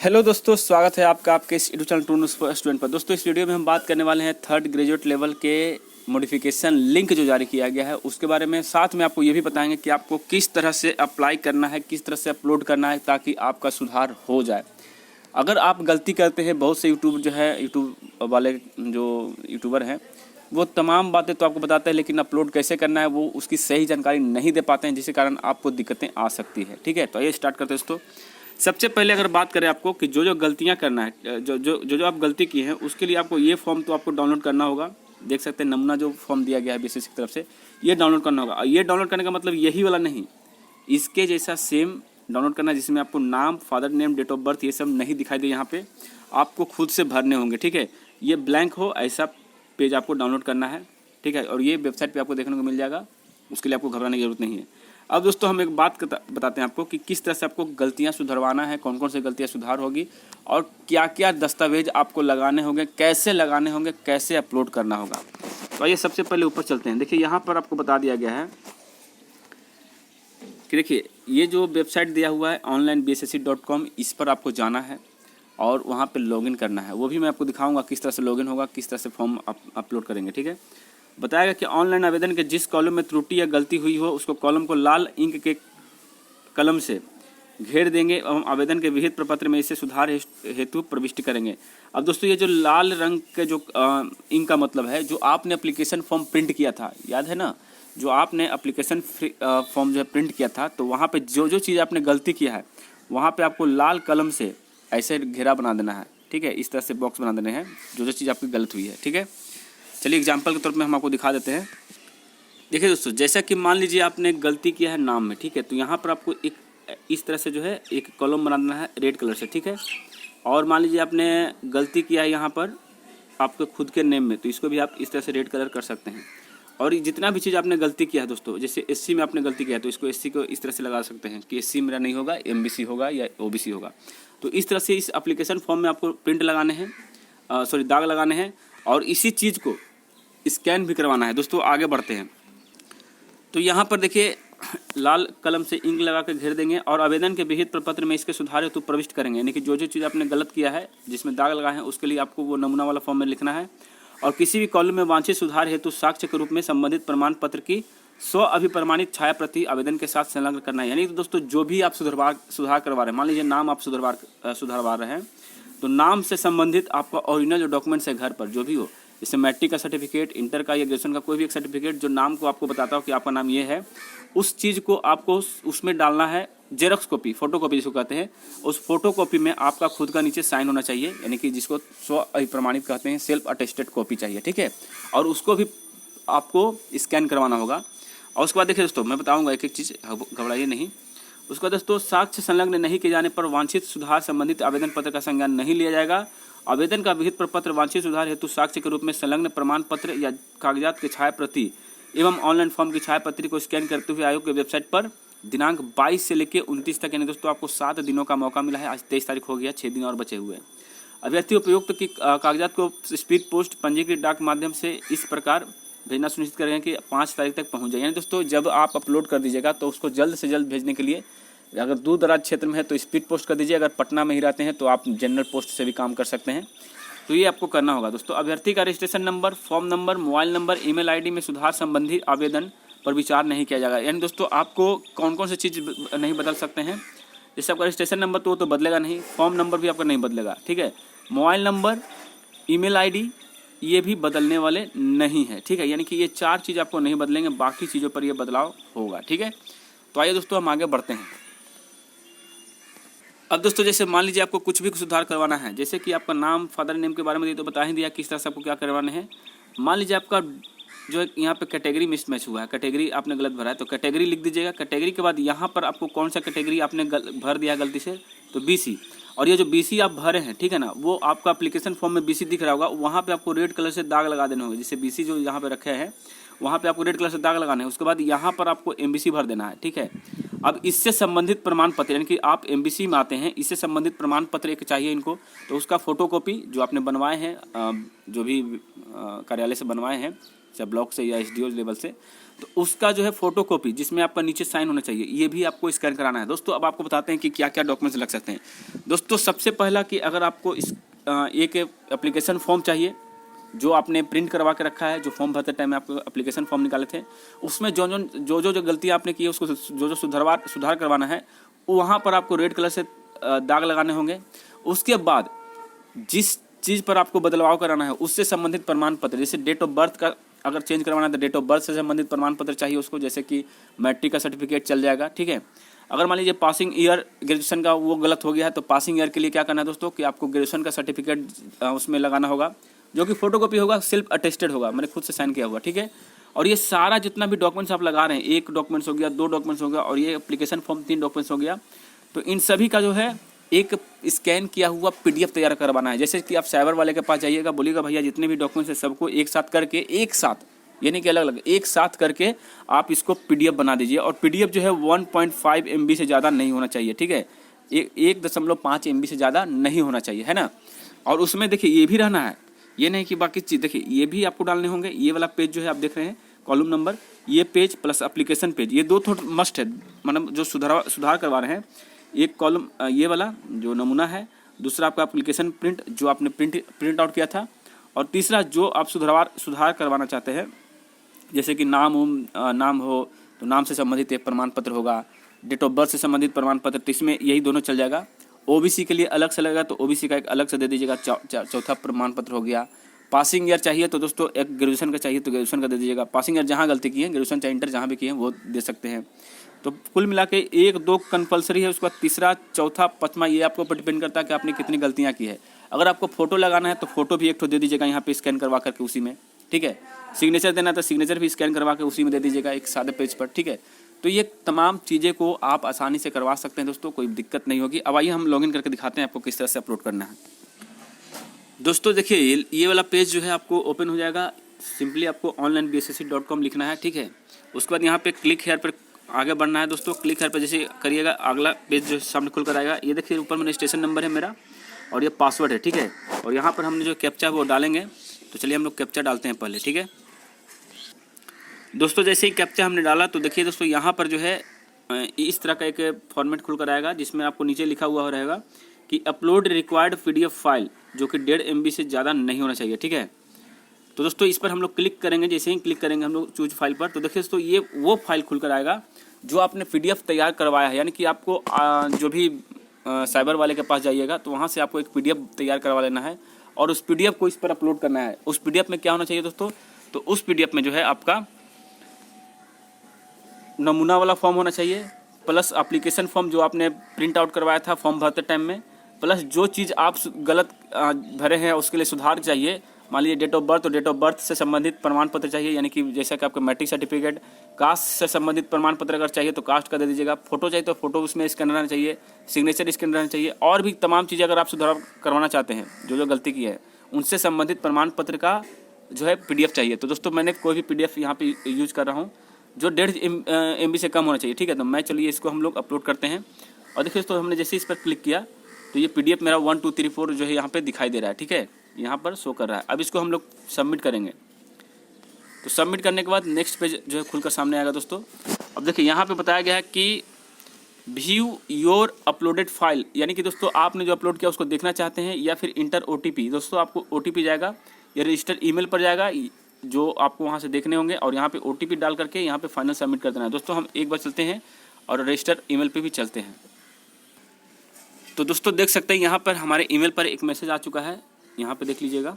Hello दोस्तों, स्वागत है आपका आपके इस यूट्यूब चैनल टूनू स्टूडेंट पर। दोस्तों इस वीडियो में हम बात करने वाले हैं थर्ड ग्रेजुएट लेवल के मॉडिफिकेशन लिंक जो जारी किया गया है उसके बारे में। साथ में आपको ये भी बताएंगे कि आपको किस तरह से अप्लाई करना है, किस तरह से अपलोड करना है ताकि आपका सुधार हो जाए। अगर आप गलती करते हैं, बहुत से यूट्यूब वाले जो यूट्यूबर हैं वो तमाम बातें तो आपको बताते हैं, लेकिन अपलोड कैसे करना है वो उसकी सही जानकारी नहीं दे पाते हैं, जिसके कारण आपको दिक्कतें आ सकती है। ठीक है, तो ये स्टार्ट करते हैं दोस्तों। सबसे पहले अगर बात करें आपको कि जो गलतियां करना है, जो आप गलती की हैं उसके लिए आपको ये फॉर्म तो आपको डाउनलोड करना होगा। देख सकते हैं नमूना जो फॉर्म दिया गया है बीसीसी की तरफ से, ये डाउनलोड करना होगा। और ये डाउनलोड करने का मतलब यही वाला नहीं, इसके जैसा सेम डाउनलोड करना है जिसमें आपको नाम, father name, date of birth ये सब नहीं दिखाई दे। यहाँ पे आपको खुद से भरने होंगे। ठीक है, ये ब्लैंक हो ऐसा पेज आपको डाउनलोड करना है। ठीक है, और ये वेबसाइट पे आपको देखने को मिल जाएगा, उसके लिए आपको घबराने की जरूरत नहीं है। अब दोस्तों हम एक बात बताते हैं आपको कि किस तरह से आपको गलतियां सुधरवाना है, कौन कौन सी गलतियां सुधार होगी और क्या क्या दस्तावेज आपको लगाने होंगे, कैसे लगाने होंगे, कैसे अपलोड करना होगा। तो आइए सबसे पहले ऊपर चलते हैं। देखिए यहाँ पर आपको बता दिया गया है कि देखिए ये जो वेबसाइट दिया हुआ है onlinebssc.com, इस पर आपको जाना है और वहाँ पे लॉगिन करना है। वो भी मैं आपको दिखाऊंगा किस तरह से लॉगिन होगा, किस तरह से फॉर्म अपलोड करेंगे। ठीक है, बताएगा कि ऑनलाइन आवेदन के जिस कॉलम में त्रुटि या गलती हुई हो उसको कॉलम को लाल इंक के कलम से घेर देंगे एवं आवेदन के विहित प्रपत्र में इसे सुधार हेतु प्रविष्ट करेंगे। अब दोस्तों ये जो लाल रंग के जो इंक का मतलब है, जो आपने एप्लीकेशन फॉर्म प्रिंट किया था, याद है ना, जो आपने एप्लीकेशन फॉर्म जो है प्रिंट किया था, तो वहाँ पे जो चीज़ आपने गलती किया है वहाँ पे आपको लाल कलम से ऐसे घेरा बना देना है। ठीक है, इस तरह से बॉक्स बना देने हैं जो चीज़ आपकी गलत हुई है। ठीक है, चलिए एग्जाम्पल के तौर पे हम आपको दिखा देते हैं। देखिए दोस्तों, जैसा कि मान लीजिए आपने गलती किया है नाम में। ठीक है, तो यहाँ पर आपको एक इस तरह से जो है एक कॉलम बना देना है रेड कलर से। ठीक है, और मान लीजिए आपने गलती किया है यहाँ पर आपके खुद के नेम में, तो इसको भी आप इस तरह से रेड कलर कर सकते हैं। और जितना भी चीज़ आपने गलती किया है दोस्तों, जैसे एससी में आपने गलती किया है तो इसको एससी को इस तरह से लगा सकते हैं कि एससी मेरा नहीं होगा, एमबीसी होगा या ओबीसी होगा। तो इस तरह से इस एप्लीकेशन फॉर्म में आपको प्रिंट लगाने हैं, दाग लगाने हैं, और इसी चीज़ को स्कैन भी करवाना है। दोस्तों आगे बढ़ते हैं तो यहाँ पर देखिए लाल कलम से इंक लगा के घेर देंगे और आवेदन के विहित प्रपत्र में इसके सुधार हेतु प्रविष्ट करेंगे। यानी कि जो चीज़ आपने गलत किया है जिसमें दाग लगाए हैं उसके लिए आपको वो नमूना वाला फॉर्म में लिखना है। और किसी भी कॉलम में वांछित सुधार हेतु साक्ष्य के रूप में संबंधित प्रमाण पत्र की अभिप्रमाणित छाया प्रति आवेदन के साथ संलग्न करना है। यानी कि दोस्तों जो भी आप सुधार करवा रहे हैं, मान लीजिए नाम आप सुधारवा रहे हैं, तो नाम से संबंधित आपका ओरिजिनल जो डॉक्यूमेंट्स है घर पर जो भी हो, जैसे मैट्रिक का सर्टिफिकेट, इंटर का या ग्रेजुएशन का कोई भी एक सर्टिफिकेट जो नाम को आपको बताता हो कि आपका नाम ये है, उस चीज़ को आपको उसमें डालना है। जेरॉक्स कॉपी, फोटो कॉपी जिसको कहते हैं, उस फोटो कॉपी में आपका खुद का नीचे साइन होना चाहिए, यानी कि जिसको स्व अभिप्रमाणित कहते हैं, सेल्फ अटेस्टेड कॉपी चाहिए। ठीक है, और उसको भी आपको स्कैन करवाना होगा। और उसके बाद देखिए दोस्तों मैं बताऊँगा एक एक चीज़, घबराइए नहीं। उसका दोस्तों साक्ष्य संलग्न नहीं किए जाने पर वांछित सुधार संबंधित आवेदन पत्र का संज्ञान नहीं लिया जाएगा। आवेदन का विहित प्रपत्र वांछित सुधार हेतु साक्ष्य के रूप में संलग्न प्रमाण पत्र या कागजात की छाया प्रति एवं ऑनलाइन फॉर्म की छाया प्रति को स्कैन करते हुए आयोग की वेबसाइट पर दिनांक 22 से लेकर 29 तक, यानी दोस्तों आपको 7 दिनों का मौका मिला है। आज 23 तारीख हो गया, 6 दिन और बचे हुए। अभ्यर्थी उपयुक्त की कागजात को स्पीड पोस्ट पंजीकृत डाक माध्यम से इस प्रकार भेजना सुनिश्चित करें कि 5 तारीख तक पहुंच जाए। यानी दोस्तों जब आप अपलोड कर दीजिएगा तो उसको जल्द से जल्द भेजने के लिए, अगर दूर दराज क्षेत्र में है तो स्पीड पोस्ट कर दीजिए, अगर पटना में ही रहते हैं तो आप जनरल पोस्ट से भी काम कर सकते हैं। तो ये आपको करना होगा दोस्तों। अभ्यर्थी का registration number, form number, mobile number, email ID में सुधार संबंधी आवेदन पर विचार नहीं किया जाएगा। यानी दोस्तों आपको कौन कौन सी चीज़ नहीं बदल सकते हैं, जैसे आपका रजिस्ट्रेशन नंबर तो वो तो बदलेगा नहीं, फॉर्म नंबर भी आपका नहीं बदलेगा। ठीक है, मोबाइल नंबर, ईमेल आईडी ये भी बदलने वाले नहीं है। ठीक है, यानी कि ये 4 चीज़ आपको नहीं बदलेंगे, बाकी चीज़ों पर ये बदलाव होगा। ठीक है, तो आइए दोस्तों हम आगे बढ़ते हैं। अब दोस्तों जैसे मान लीजिए आपको कुछ भी सुधार करवाना है, जैसे कि आपका नाम, फादर नेम के बारे में तो बता ही दिया किस तरह से आपको क्या करवाने हैं। मान लीजिए आपका जो है यहाँ पे कैटेगरी मिसमैच हुआ है, कैटेगरी आपने गलत भरा है, तो कैटेगरी लिख दीजिएगा। कैटेगरी के बाद यहाँ पर आपको कौन सा कैटेगरी आपने भर दिया गलती से, तो बीसी। और ये जो बीसी आप भरे हैं, ठीक है ना, वो आपका एप्लीकेशन फॉर्म में बीसी दिख रहा होगा, वहाँ पे आपको रेड कलर से दाग लगा देने होंगे। जैसे बीसी जो यहाँ पे रखे हैं वहाँ पे आपको रेड कलर से दाग लगाना है। उसके बाद यहाँ पर आपको एमबीसी भर देना है। ठीक है, अब इससे संबंधित प्रमाण पत्र, यानी कि आप एमबीसी में आते हैं, इससे संबंधित प्रमाण पत्र एक चाहिए इनको, तो उसका फोटोकॉपी जो आपने बनवाए हैं, जो भी कार्यालय से बनवाए हैं, चाहे ब्लॉक से या एसडीओ लेवल से, तो उसका जो है फोटोकॉपी जिसमें आपका नीचे साइन होना चाहिए, ये भी आपको स्कैन कराना है दोस्तों। अब आपको बताते हैं कि क्या क्या डॉक्यूमेंट्स लग सकते हैं दोस्तों। सबसे पहला कि अगर आपको इस एक एप्लीकेशन फॉर्म चाहिए जो आपने प्रिंट करवा के रखा है, जो फॉर्म भरते टाइम में आपको एप्लीकेशन फॉर्म निकाले थे, उसमें जो गलतियाँ आपने की है उसको जो सुधार करवाना है, वहाँ पर आपको रेड कलर से दाग लगाने होंगे। उसके बाद जिस चीज़ पर आपको बदलाव कराना है उससे संबंधित प्रमाण पत्र, जैसे डेट ऑफ बर्थ का अगर चेंज करवाना है तो डेट ऑफ बर्थ से संबंधित प्रमाण पत्र चाहिए उसको, जैसे कि मैट्रिक का सर्टिफिकेट चल जाएगा, ठीक है। अगर मान लीजिए पासिंग ईयर ग्रेजुएशन का वो गलत हो गया है तो पासिंग ईयर के लिए क्या करना है दोस्तों कि आपको ग्रेजुएशन का सर्टिफिकेट उसमें लगाना होगा, जो कि फोटोकॉपी होगा, सेल्फ अटेस्टेड होगा, मैंने खुद से साइन किया हुआ, ठीक है। और ये सारा जितना भी डॉक्यूमेंट्स आप लगा रहे हैं, 1 डॉक्यूमेंट्स हो गया, 2 डॉक्यूमेंट्स हो गया, और ये एप्लीकेशन फॉर्म 3 डॉक्यूमेंट्स हो गया, तो इन सभी का जो है एक स्कैन किया हुआ PDF तैयार करवाना है। जैसे कि आप साइबर वाले के पास जाइएगा, बोलिएगा भैया जितने भी डॉक्यूमेंट्स हैं सबको एक साथ करके, एक साथ यानी कि अलग अलग एक साथ करके आप इसको PDF बना दीजिए। और PDF जो है 1.5 MB से ज़्यादा नहीं होना चाहिए, ठीक है, 1.5 MB से ज़्यादा नहीं होना चाहिए, है ना। और उसमें देखिए ये भी रहना है, ये नहीं कि बाकी चीज़, देखिए ये भी आपको डालने होंगे। ये वाला पेज जो है आप देख रहे हैं कॉलम नंबर, ये पेज प्लस एप्लीकेशन पेज, ये 2 थोड़ा मस्ट है, मतलब जो सुधार करवा रहे हैं। एक कॉलम ये वाला जो नमूना है, दूसरा आपका एप्लीकेशन प्रिंट जो आपने प्रिंट आउट किया था, और तीसरा जो आप सुधार करवाना चाहते हैं, जैसे कि नाम हो तो नाम से संबंधित एक प्रमाण पत्र होगा, डेट ऑफ बर्थ से संबंधित प्रमाण पत्र, तो इसमें यही दोनों चल जाएगा। OBC के लिए अलग से लगेगा तो OBC का एक अलग से दे दीजिएगा, चौथा प्रमाण पत्र हो गया। पासिंग ईयर चाहिए तो दोस्तों एक ग्रेजुएशन का चाहिए तो ग्रेजुएशन का दे दीजिएगा, पासिंग ईयर जहाँ गलती की है, ग्रेजुएशन चाहे इंटर जहाँ भी किए हैं वो दे सकते हैं। तो कुल मिला के 1-2 कंपलसरी है, उसका तीसरा, चौथा, पाँचवा ये आपको ऊपर डिपेंड करता है कि आपने कितनी गलतियाँ की है। अगर आपको फोटो लगाना है तो फोटो भी एक तो दे दीजिएगा यहाँ पे स्कैन करवा करके उसी में, ठीक है। सिग्नेचर देना है तो सिग्नेचर भी स्कैन करवा के उसी में दे दीजिएगा एक सादे पेज पर, ठीक है। तो ये तमाम चीज़ें को आप आसानी से करवा सकते हैं दोस्तों, कोई दिक्कत नहीं होगी। अब आइए हम लॉगिन करके दिखाते हैं आपको किस तरह से अपलोड करना है। दोस्तों देखिए ये वाला पेज जो है आपको ओपन हो जाएगा। सिंपली आपको onlinebssc.com लिखना है, ठीक है। उसके बाद यहाँ पे क्लिक हेयर पर आगे बढ़ना है दोस्तों। क्लिक हेयर पर जैसे करिएगा अगला पेज जो सामने खुल कर आएगा। ये देखिए ऊपर में रजिस्ट्रेशन नंबर है मेरा और ये पासवर्ड है, ठीक है। और यहाँ पर हमने जो कैप्चा वो डालेंगे, तो चलिए हम लोग कैप्चा डालते हैं पहले, ठीक है दोस्तों। जैसे ही कैप्चा हमने डाला तो देखिए दोस्तों यहाँ पर जो है इस तरह का एक फॉर्मेट खुल कर आएगा, जिसमें आपको नीचे लिखा हुआ रहेगा कि अपलोड रिक्वायर्ड PDF फाइल, जो कि 1.5 MB से ज़्यादा नहीं होना चाहिए, ठीक है। तो दोस्तों इस पर हम लोग क्लिक करेंगे। जैसे ही क्लिक करेंगे हम लोग चूज फाइल पर, तो देखिए दोस्तों ये वो फाइल खुल कर आएगा जो आपने PDF तैयार करवाया है। यानी कि आपको जो भी साइबर वाले के पास जाइएगा तो वहाँ से आपको एक PDF तैयार करवा लेना है और उस PDF को इस पर अपलोड करना है। उस PDF में क्या होना चाहिए दोस्तों, तो उस PDF में जो है आपका नमूना वाला फॉर्म होना चाहिए, प्लस एप्लीकेशन फॉर्म जो आपने प्रिंट आउट करवाया था फॉर्म भरते टाइम में, प्लस जो चीज़ आप गलत भरे हैं उसके लिए सुधार चाहिए। मान लीजिए डेट ऑफ बर्थ, तो डेट ऑफ बर्थ से संबंधित प्रमाण पत्र चाहिए, यानी कि जैसा कि आपका मैट्रिक सर्टिफिकेट। कास्ट से संबंधित प्रमाण पत्र अगर चाहिए तो कास्ट का दे दीजिएगा। फोटो चाहिए तो फोटो उसमें स्कैन रहना चाहिए, सिग्नेचर स्कैन रहना चाहिए। और भी तमाम चीज़ें अगर आप सुधार करवाना चाहते हैं, जो गलती की है उनसे संबंधित प्रमाण पत्र का जो है PDF चाहिए। तो दोस्तों मैंने कोई भी PDF यहाँ पे यूज कर रहा हूँ जो 1.5 MB से कम होना चाहिए, ठीक है। तो मैं चलिए इसको हम लोग अपलोड करते हैं। और देखिए दोस्तों हमने जैसे इस पर क्लिक किया तो ये PDF मेरा 1 2 3 4 जो है यहाँ पे दिखाई दे रहा है, ठीक है, यहाँ पर शो कर रहा है। अब इसको हम लोग सबमिट करेंगे। तो सबमिट करने के बाद नेक्स्ट पेज जो है खुलकर सामने आएगा दोस्तों। अब देखिए यहाँ पे बताया गया है कि व्यू योर अपलोडेड फाइल, यानी कि दोस्तों आपने जो अपलोड किया उसको देखना चाहते हैं, या फिर इंटर OTP। दोस्तों आपको OTP जाएगा, या रजिस्टर ईमेल पर जाएगा जो आपको वहाँ से देखने होंगे, और यहाँ पे OTP डाल करके यहाँ पे फाइनल सबमिट कर देना है। दोस्तों हम एक बार चलते हैं और रजिस्टर ईमेल पे भी चलते हैं। तो दोस्तों देख सकते हैं यहाँ पर हमारे ईमेल पर एक मैसेज आ चुका है, यहाँ पे देख लीजिएगा।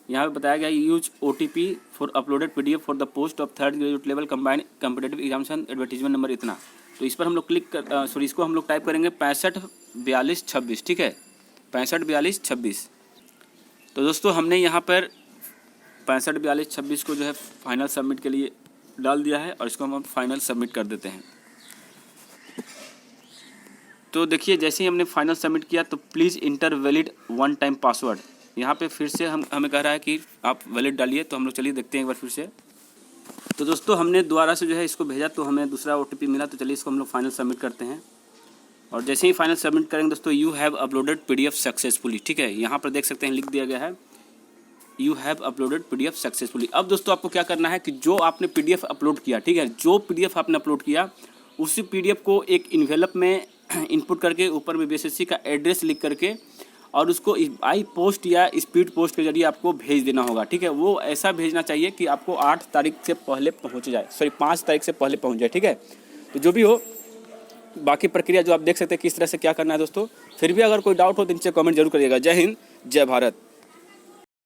यहाँ पे बताया गया use OTP for uploaded PDF for the post of 3rd graduate level combined competitive examination advertisement number इतना। तो इस पर हम लोग क्लिक कर इसको हम लोग टाइप करेंगे 654226, ठीक है, 654226। तो दोस्तों हमने यहाँ पर 654226 को जो है फाइनल सबमिट के लिए डाल दिया है, और इसको हम फाइनल सबमिट कर देते हैं। तो देखिए जैसे ही हमने फाइनल सबमिट किया तो please inter valid 1 time password. यहाँ पे फिर से हमें कह रहा है कि आप वैलिड डालिए। तो हम लोग चलिए देखते हैं एक बार फिर से। तो दोस्तों हमने दोबारा से जो है इसको भेजा तो हमें दूसरा OTP मिला। तो चलिए इसको हम लोग फाइनल सबमिट करते हैं। और जैसे ही फाइनल सबमिट करेंगे दोस्तों, you have uploaded PDF successfully, ठीक है। यहाँ पर देख सकते हैं लिख दिया गया है you have uploaded PDF successfully. अब दोस्तों आपको क्या करना है कि जो आपने PDF अपलोड किया, ठीक है, जो PDF आपने अपलोड किया उसी PDF को एक इन्वेलप में इनपुट करके ऊपर में BSSC का एड्रेस लिख करके और उसको बाई पोस्ट या स्पीड पोस्ट के जरिए आपको भेज देना होगा, ठीक है। वो ऐसा भेजना चाहिए कि आपको 8 तारीख से पहले पहुंच जाए, सॉरी 5 तारीख से पहले पहुंच जाए, ठीक है। तो जो भी हो, बाकी प्रक्रिया जो आप देख सकते हैं किस तरह से क्या करना है दोस्तों। फिर भी अगर कोई डाउट हो तो नीचे कमेंट जरूर करिएगा। जय हिंद, जय भारत।